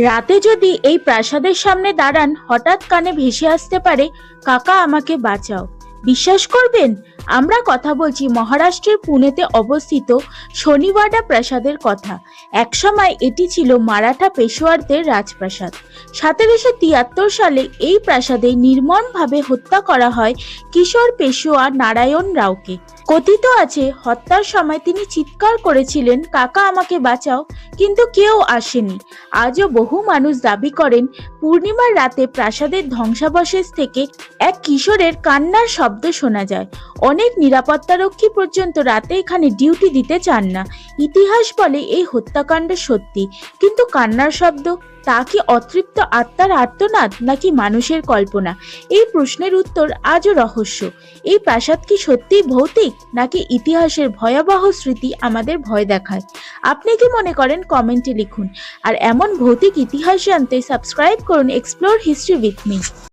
রাতে যদি এই প্রাসাদের সামনে দাঁড়ান, হঠাৎ কানে ভেসে আসতে পারে, কাকা আমাকে বাঁচাও। বিশ্বাস করবেন? আমরা কথা বলছি মহারাষ্ট্রের পুনেতে অবস্থিত শনিওয়াডা প্রাসাদের কথা। একসময় এটি ছিল মারাঠা পেশোয়ারদের রাজপ্রাসাদ। 1773 সালে এই প্রাসাদে নির্মমভাবে হত্যা করা হয় কিশোর পেশোয়া নারায়ণ রাওকে। কথিত আছে হত্যার সময় তিনি চিৎকার করেছিলেন, কাকা আমাকে বাঁচাও, কিন্তু কেউ আসেনি। আজও বহু মানুষ দাবি করেন পূর্ণিমার রাতে প্রাসাদের ধ্বংসাবশেষ থেকে এক কিশোরের কান্নার শব্দ শোনা যায়। অনেক নিরাপত্তারক্ষী পর্যন্ত রাতে এখানে ডিউটি দিতে চান না। ইতিহাস বলে এই হত্যাকাণ্ড সত্যি, কিন্তু কান্নার শব্দ, তা কি অতৃপ্ত আত্মার আর্তনাদ নাকি মানুষের কল্পনা? এই প্রশ্নের উত্তর আজও রহস্য। এই প্রাসাদ কি সত্যিই ভৌতিক নাকি ইতিহাসের ভয়াবহ স্মৃতি আমাদের ভয় দেখায়? আপনি কি মনে করেন? কমেন্টে লিখুন। আর এমন ভৌতিক ইতিহাস জানতে সাবস্ক্রাইব করুন এক্সপ্লোর হিস্ট্রি উইথ মি।